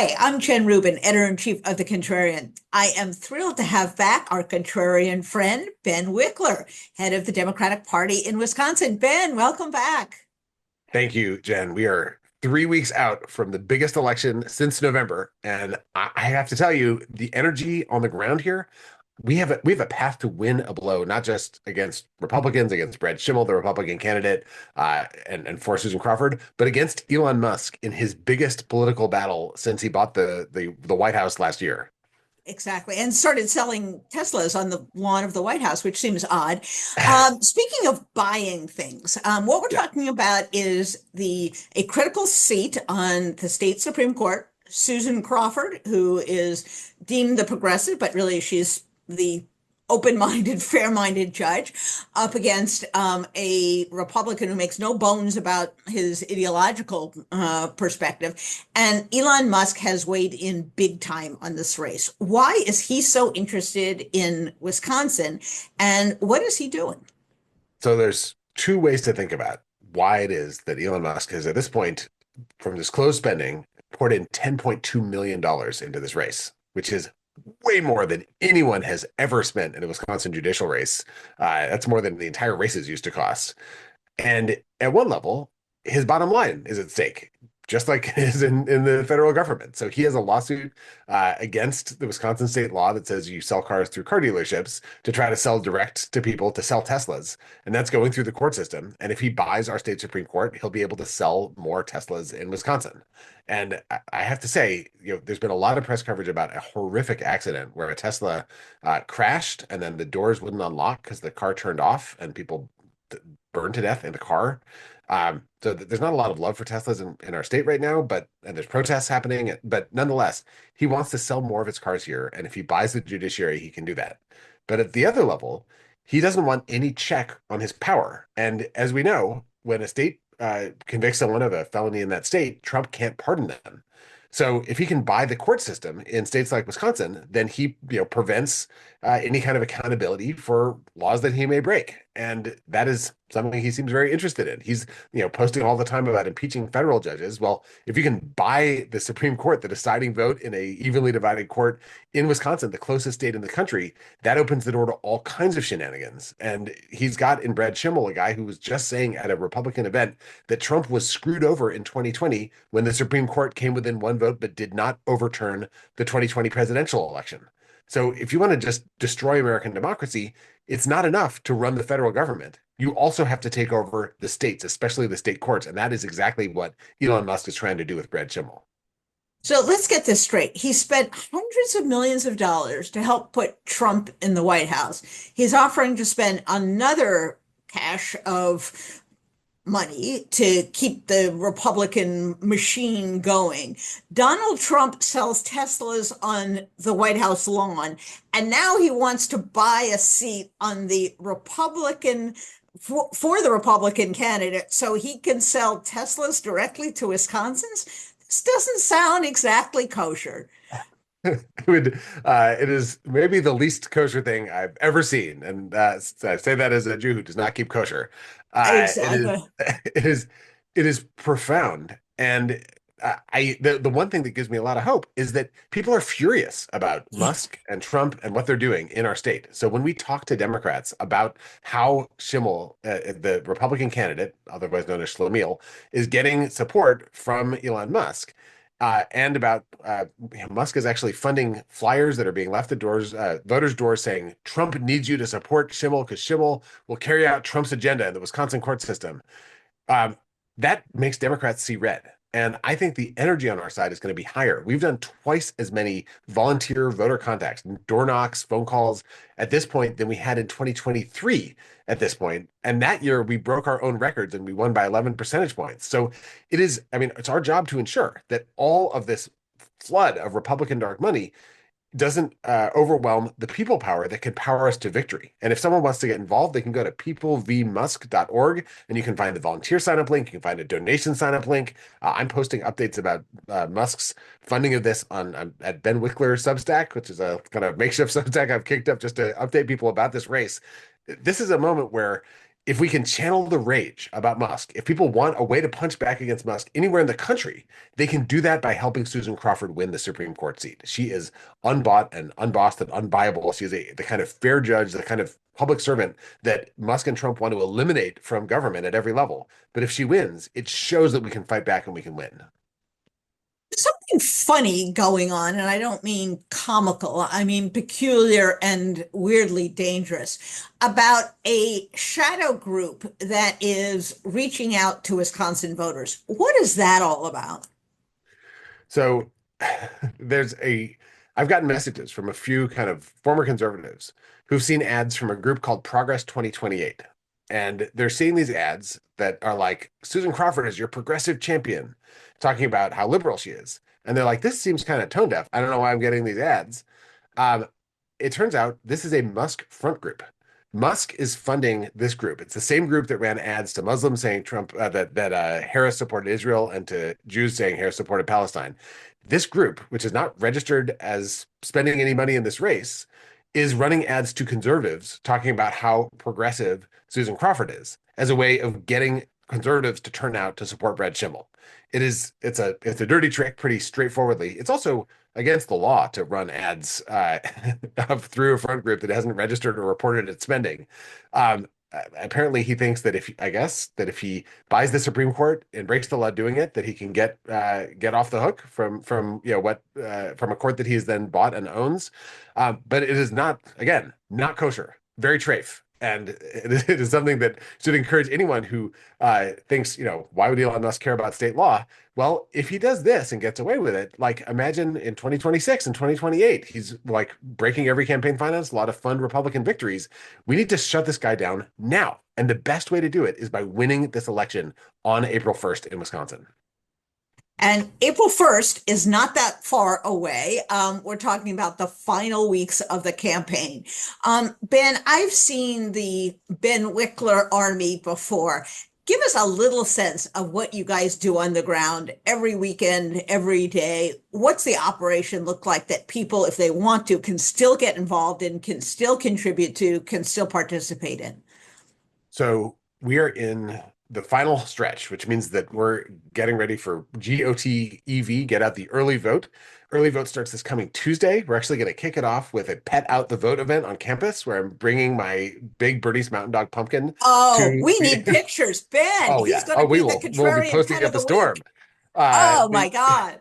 Hi, I'm Jen Rubin, editor-in-chief of The Contrarian. I am thrilled to have back our contrarian friend, Ben Wikler, head of the Democratic Party in Wisconsin. Ben, welcome back. Thank you, Jen. We are 3 weeks out from the biggest election since November, and I have to tell you, the energy on the ground here, we have a path to win a blow, not just against Republicans, against Brad Schimmel, the Republican candidate, and for Susan Crawford, but against Elon Musk in his biggest political battle since he bought the White House last year. Exactly. And started selling Teslas on the lawn of the White House, which seems odd. Speaking of buying things, what we're Yeah. talking about is a critical seat on the state Supreme Court. Susan Crawford, who is deemed the progressive, but really she's the open-minded, fair-minded judge, up against a Republican who makes no bones about his ideological perspective. And Elon Musk has weighed in big time on this race. Why is he so interested in Wisconsin? And what is he doing? So there's two ways to think about why it is that Elon Musk has, at this point, from disclosed spending, poured in $10.2 million into this race, which is way more than anyone has ever spent in a Wisconsin judicial race. That's more than the entire races used to cost. And at one level, his bottom line is at stake, just like it is in the federal government. So he has a lawsuit against the Wisconsin state law that says you sell cars through car dealerships to try to sell direct to people to sell Teslas. And that's going through the court system. And if he buys our state Supreme Court, he'll be able to sell more Teslas in Wisconsin. And I have to say, there's been a lot of press coverage about a horrific accident where a Tesla crashed and then the doors wouldn't unlock because the car turned off and people burned to death in the car. So there's not a lot of love for Teslas in our state right now, and there's protests happening. But nonetheless, he wants to sell more of his cars here, and if he buys the judiciary, he can do that. But at the other level, he doesn't want any check on his power. And as we know, when a state convicts someone of a felony in that state, Trump can't pardon them. So if he can buy the court system in states like Wisconsin, then he prevents any kind of accountability for laws that he may break. And that is something he seems very interested in. He's posting all the time about impeaching federal judges. Well, if you can buy the Supreme Court, the deciding vote in a evenly divided court in Wisconsin, the closest state in the country, that opens the door to all kinds of shenanigans. And he's got in Brad Schimmel a guy who was just saying at a Republican event that Trump was screwed over in 2020 when the Supreme Court came within one vote but did not overturn the 2020 presidential election. So if you want to just destroy American democracy, it's not enough to run the federal government. You also have to take over the states, especially the state courts. And that is exactly what Elon Musk is trying to do with Brad Schimmel. So let's get this straight. He spent hundreds of millions of dollars to help put Trump in the White House. He's offering to spend another cache of money to keep the Republican machine going. Donald Trump sells Teslas on the White House lawn, and now he wants to buy a seat on the Republican for the Republican candidate so he can sell Teslas directly to Wisconsins. This doesn't sound exactly kosher. It is maybe the least kosher thing I've ever seen, and I say that as a Jew who does not keep kosher. It is, Exactly. it is, it is profound, and the one thing that gives me a lot of hope is that people are furious about Musk and Trump and what they're doing in our state. So when we talk to Democrats about how Schimmel, the Republican candidate, otherwise known as Schlemiel, is getting support from Elon Musk and about Musk is actually funding flyers that are being left at voters' doors saying Trump needs you to support Schimmel because Schimmel will carry out Trump's agenda in the Wisconsin court system. Um, that makes Democrats see red. And I think the energy on our side is going to be higher. We've done twice as many volunteer voter contacts, door knocks, phone calls at this point than we had in 2023 at this point. And that year we broke our own records and we won by 11 percentage points. So it is, I mean, it's our job to ensure that all of this flood of Republican dark money doesn't overwhelm the people power that can power us to victory. And if someone wants to get involved, they can go to peoplevmusk.org and you can find the volunteer sign up link. You can find a donation sign up link. I'm posting updates about Musk's funding of this on at Ben Wikler Substack, which is a kind of makeshift Substack I've kicked up just to update people about this race. This is a moment where if we can channel the rage about Musk, if people want a way to punch back against Musk anywhere in the country, they can do that by helping Susan Crawford win the Supreme Court seat. She is unbought and unbossed and unbuyable. She is the kind of fair judge, the kind of public servant that Musk and Trump want to eliminate from government at every level. But if she wins, it shows that we can fight back and we can win. Something funny going on, and I don't mean comical, I mean peculiar and weirdly dangerous, about a shadow group that is reaching out to Wisconsin voters. What is that all about? So there's a, I've gotten messages from a few kind of former conservatives who've seen ads from a group called Progress 2028. And they're seeing these ads that are like, Susan Crawford is your progressive champion, talking about how liberal she is. And they're like, this seems kind of tone deaf. I don't know why I'm getting these ads. Um, it turns out this is a Musk front group. Musk is funding this group. It's the same group that ran ads to Muslims saying Trump that Harris supported Israel and to Jews saying Harris supported Palestine. This group, which is not registered as spending any money in this race, is running ads to conservatives talking about how progressive Susan Crawford is as a way of getting conservatives to turn out to support Brad Schimmel. It's a dirty trick, pretty straightforwardly. It's also against the law to run ads through a front group that hasn't registered or reported its spending. Apparently, he thinks that if he buys the Supreme Court and breaks the law doing it, that he can get off the hook from what from a court that he has then bought and owns. But it is not, again, not kosher, very trafe. And it is something that should encourage anyone who thinks, why would Elon Musk care about state law? Well, if he does this and gets away with it, like imagine in 2026 and 2028, he's like breaking every campaign finance, a lot of fund Republican victories. We need to shut this guy down now. And the best way to do it is by winning this election on April 1st in Wisconsin. And April 1st is not that far away. We're talking about the final weeks of the campaign. Ben, I've seen the Ben Wikler army before. Give us a little sense of what you guys do on the ground every weekend, every day. What's the operation look like that people, if they want to, can still get involved in, can still contribute to, can still participate in? So we are in the final stretch, which means that we're getting ready for GOT get out the early vote. Early vote starts this coming Tuesday. We're actually going to kick it off with a pet out the vote event on campus where I'm bringing my big Bernie's Mountain Dog pumpkin Oh, to we need the. pictures. Ben, Oh he's yeah. going Oh, to we be the will. We'll be contrarian posting pet of up a the storm. week. Oh We my God.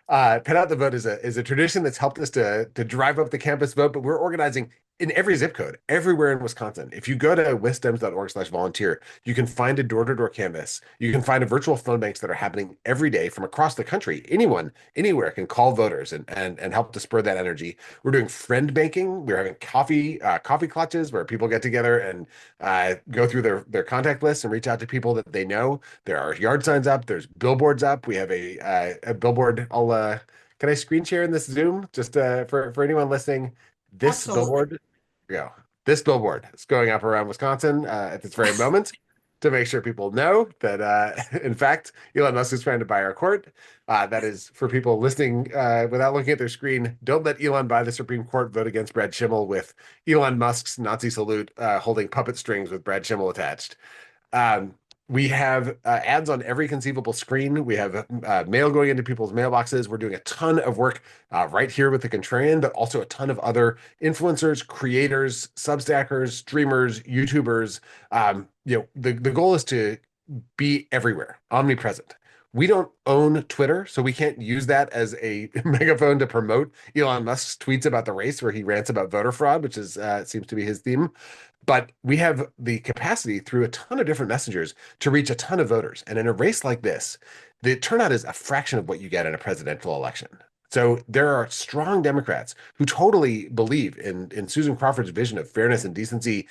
Pet out the vote is a tradition that's helped us to drive up the campus vote, but we're organizing in every zip code, everywhere in Wisconsin. If you go to wisdems.org/volunteer, you can find a door-to-door canvas. You can find a virtual phone banks that are happening every day from across the country. Anyone, anywhere can call voters and help to spur that energy. We're doing friend banking. We're having coffee clutches where people get together and go through their contact lists and reach out to people that they know. There are yard signs up. There's billboards up. We have a billboard. Can I screen share in this Zoom just for anyone listening? This Absolutely. billboard, yeah, this billboard is going up around Wisconsin at this very moment to make sure people know that, in fact, Elon Musk is trying to buy our court. That is for people listening without looking at their screen. Don't let Elon buy the Supreme Court. Vote against Brad Schimmel with Elon Musk's Nazi salute holding puppet strings with Brad Schimmel attached. Um, we have ads on every conceivable screen. We have mail going into people's mailboxes. We're doing a ton of work right here with the Contrarian, but also a ton of other influencers, creators, Substackers, streamers, YouTubers. The goal is to be everywhere, omnipresent. We don't own Twitter, so we can't use that as a megaphone to promote Elon Musk's tweets about the race, where he rants about voter fraud, which is seems to be his theme. But we have the capacity through a ton of different messengers to reach a ton of voters. And in a race like this, the turnout is a fraction of what you get in a presidential election. So there are strong Democrats who totally believe in Susan Crawford's vision of fairness and decency,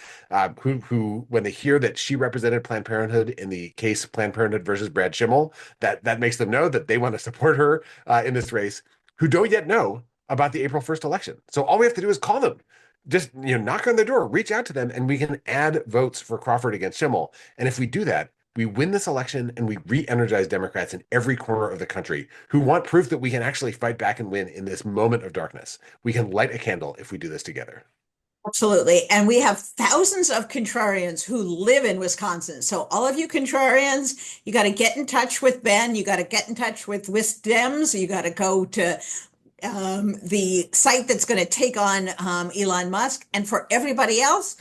who when they hear that she represented Planned Parenthood in the case Planned Parenthood versus Brad Schimmel, that makes them know that they want to support her in this race, who don't yet know about the April 1st election. So all we have to do is call them, just knock on their door, reach out to them, and we can add votes for Crawford against Schimmel. And if we do that, we win this election and we re-energize Democrats in every corner of the country who want proof that we can actually fight back and win in this moment of darkness. We can light a candle if we do this together. Absolutely. And we have thousands of contrarians who live in Wisconsin. So all of you contrarians, you got to get in touch with Ben. You got to get in touch with Wisdems. You got to go to the site that's going to take on Elon Musk. And for everybody else,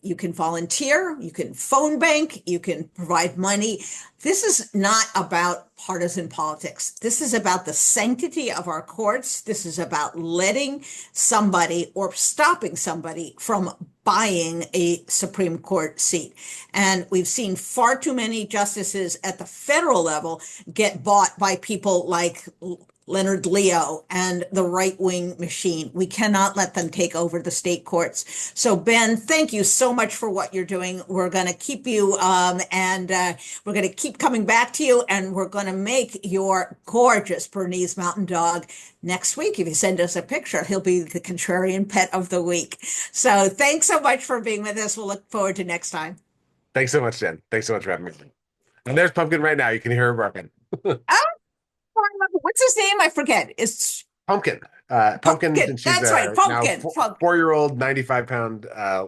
you can volunteer, you can phone bank, you can provide money. This is not about partisan politics. This is about the sanctity of our courts. This is about letting somebody or stopping somebody from buying a Supreme Court seat. And we've seen far too many justices at the federal level get bought by people like Leonard Leo and the right wing machine. We cannot let them take over the state courts. So, Ben, thank you so much for what you're doing. We're going to keep you and we're going to keep coming back to you, and we're going to make your gorgeous Bernese Mountain Dog next week. If you send us a picture, he'll be the contrarian pet of the week. So, thanks so much for being with us. We'll look forward to next time. Thanks so much, Jen. Thanks so much for having me. And there's Pumpkin right now. You can hear her barking. Oh, what's his name? I forget. It's Pumpkin. Pumpkin, Pumpkin. and she's That's right. now Pumpkin. Pumpkin. 4-year-old, 95-pound,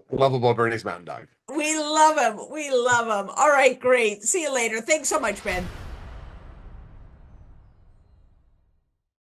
lovable Bernese Mountain Dog. We love him. We love him. All right, great. See you later. Thanks so much, Ben.